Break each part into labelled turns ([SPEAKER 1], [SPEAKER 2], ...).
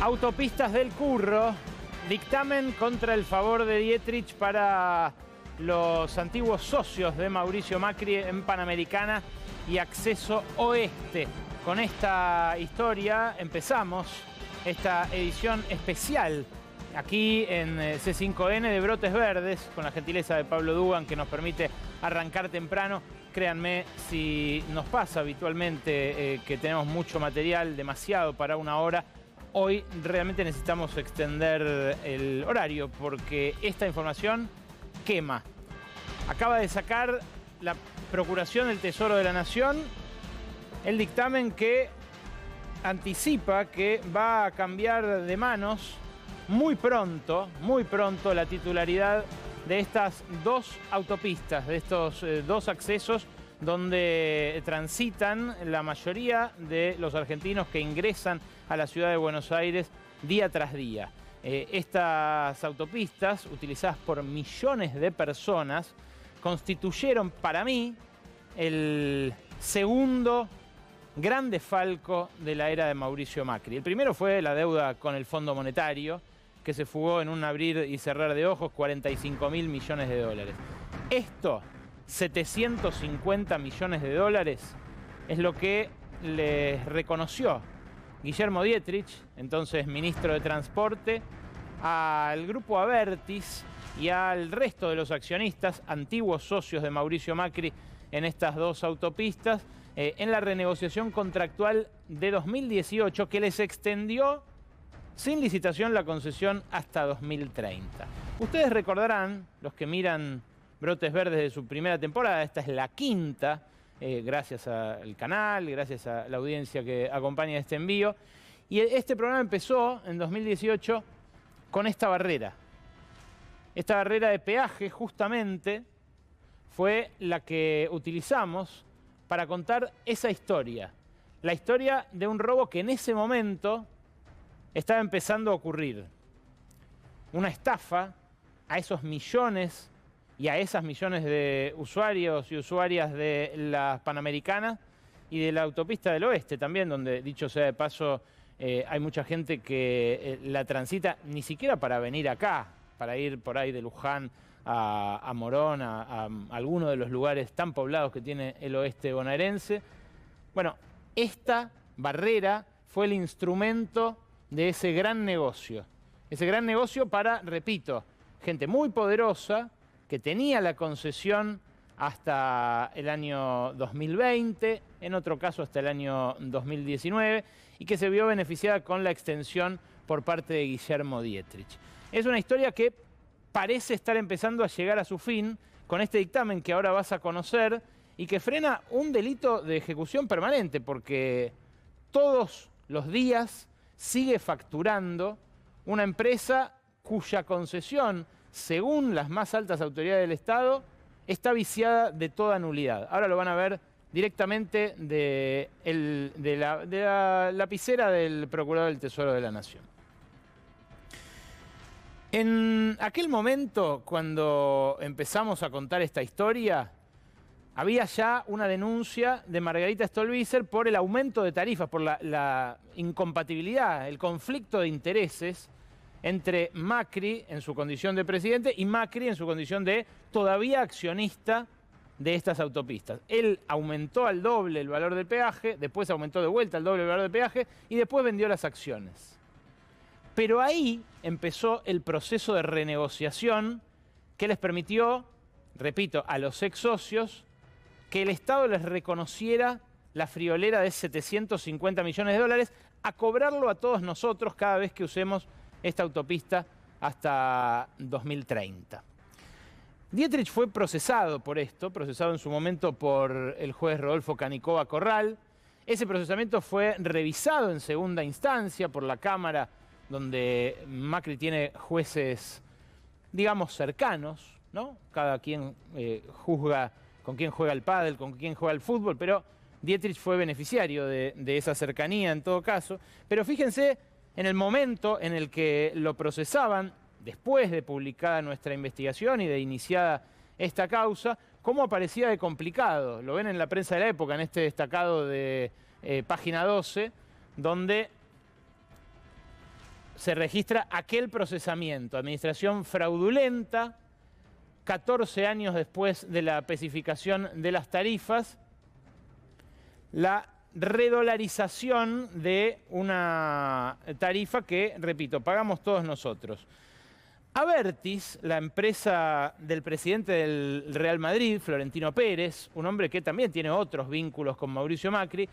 [SPEAKER 1] Autopistas del Curro, dictamen contra el favor de Dietrich para los antiguos socios de Mauricio Macri en Panamericana y Acceso Oeste. Con esta historia empezamos esta edición especial aquí en C5N de Brotes Verdes, con la gentileza de Pablo Dugan, que nos permite arrancar temprano. Créanme, si nos pasa habitualmente que tenemos mucho material, demasiado para una hora, hoy realmente necesitamos extender el horario porque esta información quema. Acaba de sacar la Procuración del Tesoro de la Nación el dictamen que anticipa que va a cambiar de manos muy pronto la titularidad de estas dos autopistas, de estos dos accesos donde transitan la mayoría de los argentinos que ingresan a la ciudad de Buenos Aires día tras día. Estas autopistas, utilizadas por millones de personas, constituyeron para mí el segundo gran desfalco de la era de Mauricio Macri. El primero fue la deuda con el Fondo Monetario, que se fugó en un abrir y cerrar de ojos, 45.000 millones de dólares. Esto, 750 millones de dólares, es lo que les reconoció Guillermo Dietrich, entonces ministro de Transporte, al grupo Abertis y al resto de los accionistas, antiguos socios de Mauricio Macri en estas dos autopistas, en la renegociación contractual de 2018, que les extendió sin licitación la concesión hasta 2030. Ustedes recordarán, los que miran Brotes Verdes de su primera temporada, esta es la quinta, gracias al canal, gracias a la audiencia que acompaña este envío. Y este programa empezó en 2018 con esta barrera. Esta barrera de peaje justamente fue la que utilizamos para contar esa historia. La historia de un robo que en ese momento estaba empezando a ocurrir. Una estafa a esos millones y a esas millones de usuarios y usuarias de las Panamericanas y de la autopista del Oeste también, donde, dicho sea de paso, hay mucha gente que la transita ni siquiera para venir acá, para ir por ahí de Luján a Morón, a alguno de los lugares tan poblados que tiene el oeste bonaerense. Bueno, esta barrera fue el instrumento de ese gran negocio para, repito, gente muy poderosa que tenía la concesión hasta el año 2020, en otro caso hasta el año 2019, y que se vio beneficiada con la extensión por parte de Guillermo Dietrich. Es una historia que parece estar empezando a llegar a su fin con este dictamen que ahora vas a conocer y que frena un delito de ejecución permanente, porque todos los días sigue facturando una empresa cuya concesión, según las más altas autoridades del Estado, está viciada de toda nulidad. Ahora lo van a ver directamente de la lapicera del Procurador del Tesoro de la Nación. En aquel momento, cuando empezamos a contar esta historia, había ya una denuncia de Margarita Stolbizer por el aumento de tarifas, por la incompatibilidad, el conflicto de intereses entre Macri en su condición de presidente y Macri en su condición de todavía accionista de estas autopistas. Él aumentó al doble el valor del peaje, después aumentó de vuelta al doble el valor del peaje y después vendió las acciones. Pero ahí empezó el proceso de renegociación que les permitió, repito, a los ex socios, que el Estado les reconociera la friolera de 750 millones de dólares, a cobrarlo a todos nosotros cada vez que usemos esta autopista hasta 2030. Dietrich fue procesado por esto, procesado en su momento por el juez Rodolfo Canicova Corral. Ese procesamiento fue revisado en segunda instancia por la Cámara, donde Macri tiene jueces, digamos, cercanos, ¿no? Cada quien juzga con quién juega el pádel, con quién juega el fútbol, pero Dietrich fue beneficiario de esa cercanía en todo caso. Pero fíjense en el momento en el que lo procesaban, después de publicada nuestra investigación y de iniciada esta causa, cómo aparecía de complicado. Lo ven en la prensa de la época, en este destacado de página 12, donde se registra aquel procesamiento, administración fraudulenta, 14 años después de la especificación de las tarifas, la redolarización de una tarifa que, repito, pagamos todos nosotros. Abertis, la empresa del presidente del Real Madrid, Florentino Pérez, un hombre que también tiene otros vínculos con Mauricio Macri,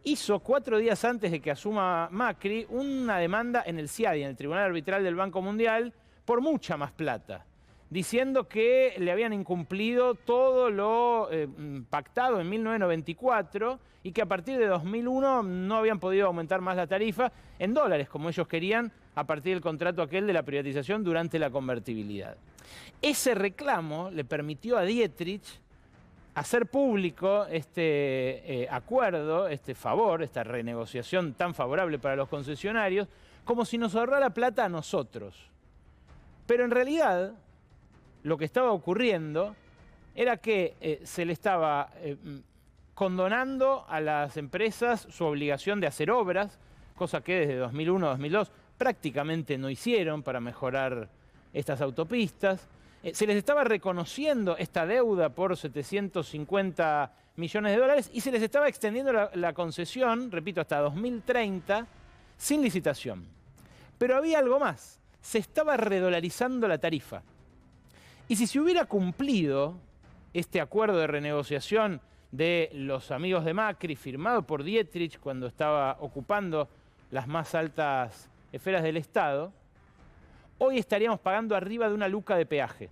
[SPEAKER 1] hizo 4 días antes de que asuma Macri una demanda en el CIADI, en el Tribunal Arbitral del Banco Mundial, por mucha más plata, diciendo que le habían incumplido todo lo pactado en 1994 y que a partir de 2001 no habían podido aumentar más la tarifa en dólares, como ellos querían, a partir del contrato aquel de la privatización durante la convertibilidad. Ese reclamo le permitió a Dietrich hacer público este acuerdo, este favor, esta renegociación tan favorable para los concesionarios, como si nos ahorrara plata a nosotros. Pero en realidad, lo que estaba ocurriendo era que se le estaba condonando a las empresas su obligación de hacer obras, cosa que desde 2001-2002 prácticamente no hicieron para mejorar estas autopistas. Se les estaba reconociendo esta deuda por 750 millones de dólares y se les estaba extendiendo la concesión, repito, hasta 2030, sin licitación. Pero había algo más, se estaba redolarizando la tarifa. Y si se hubiera cumplido este acuerdo de renegociación de los amigos de Macri, firmado por Dietrich cuando estaba ocupando las más altas esferas del Estado, hoy estaríamos pagando arriba de una luca de peaje.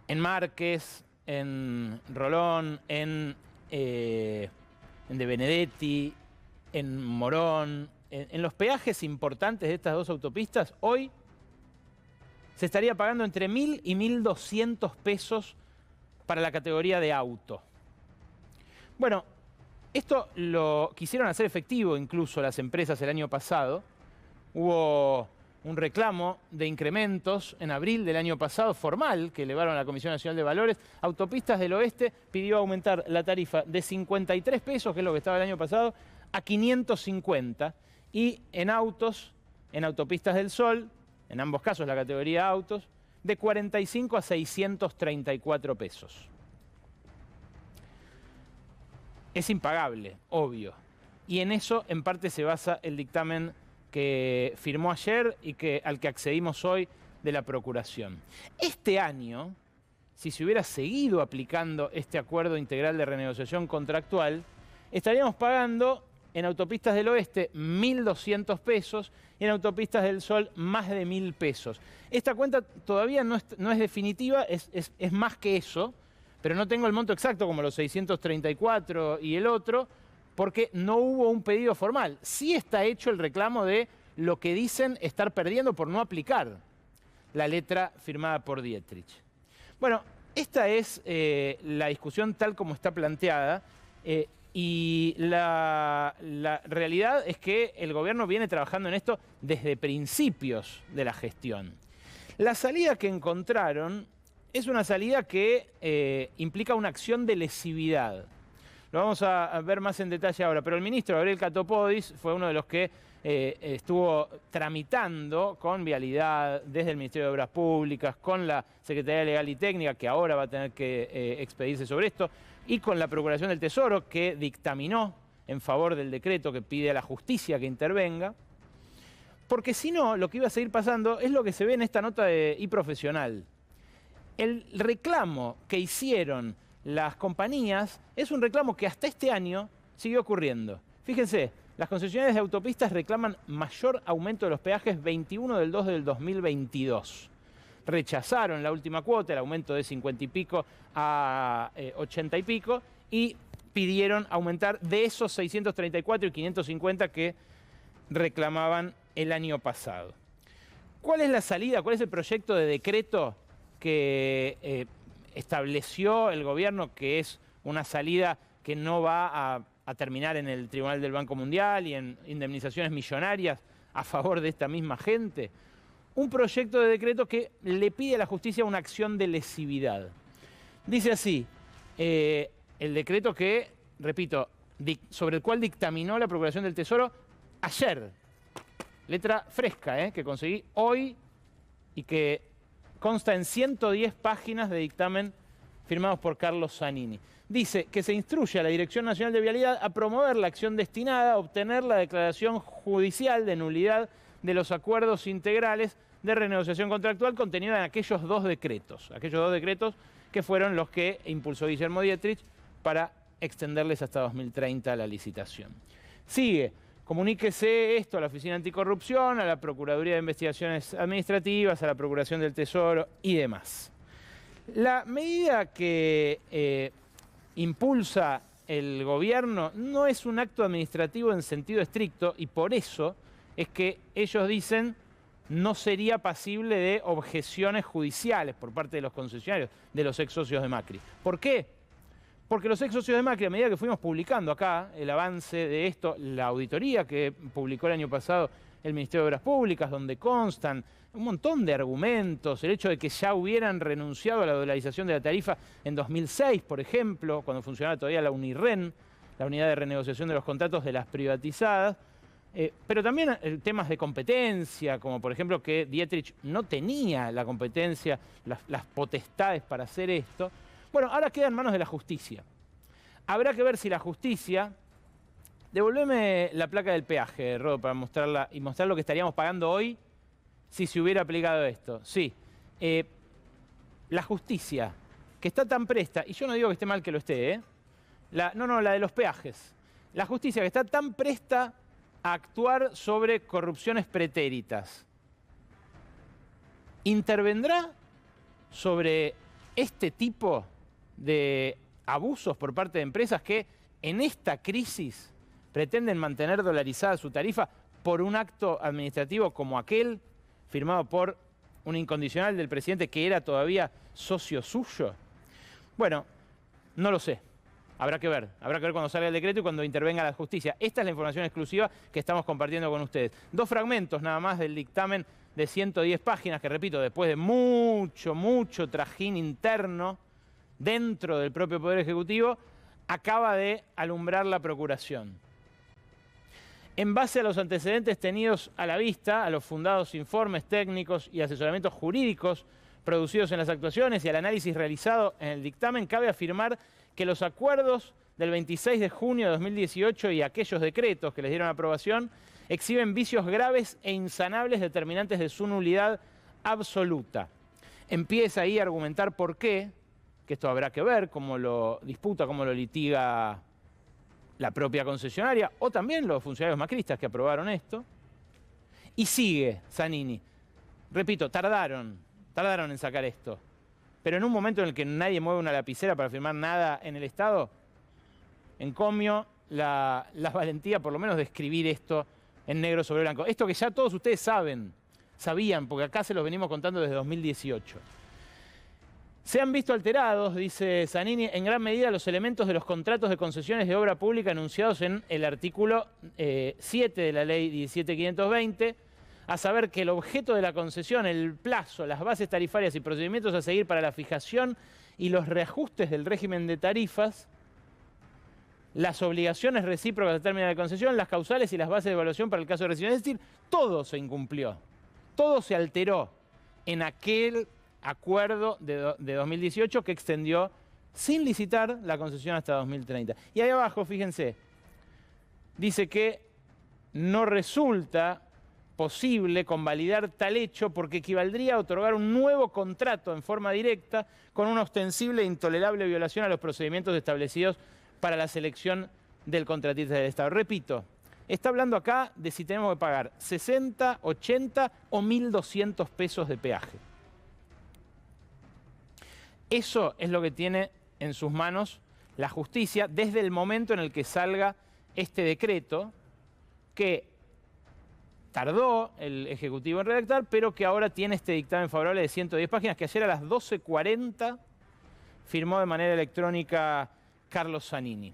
[SPEAKER 1] En Márquez, en Rolón, en De Benedetti, en Morón, en los peajes importantes de estas dos autopistas, hoy se estaría pagando entre 1.000 y 1.200 pesos para la categoría de auto. Bueno, esto lo quisieron hacer efectivo incluso las empresas el año pasado. Hubo un reclamo de incrementos en abril del año pasado, formal, que elevaron a la Comisión Nacional de Valores. Autopistas del Oeste pidió aumentar la tarifa de 53 pesos, que es lo que estaba el año pasado, a 550. Y en autos, en Autopistas del Sol, en ambos casos la categoría autos, de 45 a 634 pesos. Es impagable, obvio. Y en eso, en parte, se basa el dictamen que firmó ayer y al que accedimos hoy de la Procuración. Este año, si se hubiera seguido aplicando este acuerdo integral de renegociación contractual, estaríamos pagando en Autopistas del Oeste 1.200 pesos y en Autopistas del Sol más de 1.000 pesos. Esta cuenta todavía no es definitiva, es más que eso, pero no tengo el monto exacto como los 634 y el otro, porque no hubo un pedido formal. Sí está hecho el reclamo de lo que dicen estar perdiendo por no aplicar la letra firmada por Dietrich. Bueno, esta es la discusión tal como está planteada y la realidad es que el gobierno viene trabajando en esto desde principios de la gestión. La salida que encontraron es una salida que implica una acción de lesividad. Lo vamos a ver más en detalle ahora, pero el ministro Gabriel Catopodis fue uno de los que estuvo tramitando con Vialidad, desde el Ministerio de Obras Públicas, con la Secretaría Legal y Técnica, que ahora va a tener que expedirse sobre esto, y con la Procuración del Tesoro, que dictaminó en favor del decreto que pide a la justicia que intervenga, porque si no, lo que iba a seguir pasando es lo que se ve en esta nota de iProfesional. El reclamo que hicieron las compañías es un reclamo que hasta este año sigue ocurriendo. Fíjense, las concesionarias de autopistas reclaman mayor aumento de los peajes 21 del 2 del 2022. Rechazaron la última cuota, el aumento de 50 y pico a 80 y pico, y pidieron aumentar de esos 634 y 550 que reclamaban el año pasado. ¿Cuál es la salida? ¿Cuál es el proyecto de decreto que estableció el gobierno, que es una salida que no va a terminar en el Tribunal del Banco Mundial y en indemnizaciones millonarias a favor de esta misma gente? Un proyecto de decreto que le pide a la justicia una acción de lesividad. Dice así, el decreto que, repito, sobre el cual dictaminó la Procuración del Tesoro ayer. letra fresca, que conseguí hoy y que consta en 110 páginas de dictamen firmados por Carlos Zanini. Dice que se instruye a la Dirección Nacional de Vialidad a promover la acción destinada a obtener la declaración judicial de nulidad de los acuerdos integrales de renegociación contractual contenida en aquellos dos decretos que fueron los que impulsó Guillermo Dietrich para extenderles hasta 2030 la licitación. Sigue, comuníquese esto a la Oficina Anticorrupción, a la Procuraduría de Investigaciones Administrativas, a la Procuración del Tesoro y demás. La medida que impulsa el gobierno no es un acto administrativo en sentido estricto y por eso es que ellos dicen no sería pasible de objeciones judiciales por parte de los concesionarios, de los ex socios de Macri. ¿Por qué? Porque los ex socios de Macri, a medida que fuimos publicando acá el avance de esto, la auditoría que publicó el año pasado el Ministerio de Obras Públicas, donde constan un montón de argumentos, el hecho de que ya hubieran renunciado a la dolarización de la tarifa en 2006, por ejemplo, cuando funcionaba todavía la UNIREN, la Unidad de Renegociación de los Contratos de las Privatizadas, pero también temas de competencia, como por ejemplo que Dietrich no tenía la competencia, las potestades para hacer esto. Bueno, ahora queda en manos de la justicia. Habrá que ver si la justicia... Devolveme la placa del peaje, Rodo, para mostrarla y mostrar lo que estaríamos pagando hoy si se hubiera aplicado esto. Sí, la justicia, que está tan presta, y yo no digo que esté mal que lo esté, la de los peajes. La justicia que está tan presta a actuar sobre corrupciones pretéritas, ¿intervendrá sobre este tipo de abusos por parte de empresas que en esta crisis pretenden mantener dolarizada su tarifa por un acto administrativo como aquel firmado por un incondicional del presidente que era todavía socio suyo? Bueno, no lo sé. Habrá que ver cuando salga el decreto y cuando intervenga la justicia. Esta es la información exclusiva que estamos compartiendo con ustedes. 2 fragmentos nada más del dictamen de 110 páginas que, repito, después de mucho trajín interno dentro del propio Poder Ejecutivo, acaba de alumbrar la Procuración. En base a los antecedentes tenidos a la vista, a los fundados informes técnicos y asesoramientos jurídicos producidos en las actuaciones y al análisis realizado en el dictamen, cabe afirmar que los acuerdos del 26 de junio de 2018 y aquellos decretos que les dieron aprobación exhiben vicios graves e insanables determinantes de su nulidad absoluta. Empieza ahí a argumentar por qué, que esto habrá que ver, cómo lo disputa, cómo lo litiga la propia concesionaria o también los funcionarios macristas que aprobaron esto. Y sigue Zanini. Repito, tardaron en sacar esto. Pero en un momento en el que nadie mueve una lapicera para firmar nada en el Estado, encomio la valentía por lo menos de escribir esto en negro sobre blanco. Esto que ya todos ustedes sabían, porque acá se los venimos contando desde 2018. Se han visto alterados, dice Zanini, en gran medida los elementos de los contratos de concesiones de obra pública anunciados en el artículo 7 de la ley 17.520, a saber que el objeto de la concesión, el plazo, las bases tarifarias y procedimientos a seguir para la fijación y los reajustes del régimen de tarifas, las obligaciones recíprocas al término de concesión, las causales y las bases de evaluación para el caso de rescisión. Es decir, todo se incumplió, todo se alteró en aquel acuerdo de 2018 que extendió sin licitar la concesión hasta 2030. Y ahí abajo, fíjense, dice que no resulta posible convalidar tal hecho porque equivaldría a otorgar un nuevo contrato en forma directa con una ostensible e intolerable violación a los procedimientos establecidos para la selección del contratista del Estado. Repito, está hablando acá de si tenemos que pagar 60, 80 o 1.200 pesos de peaje. Eso es lo que tiene en sus manos la justicia desde el momento en el que salga este decreto que tardó el Ejecutivo en redactar, pero que ahora tiene este dictamen favorable de 110 páginas que ayer a las 12:40 firmó de manera electrónica Carlos Zanini.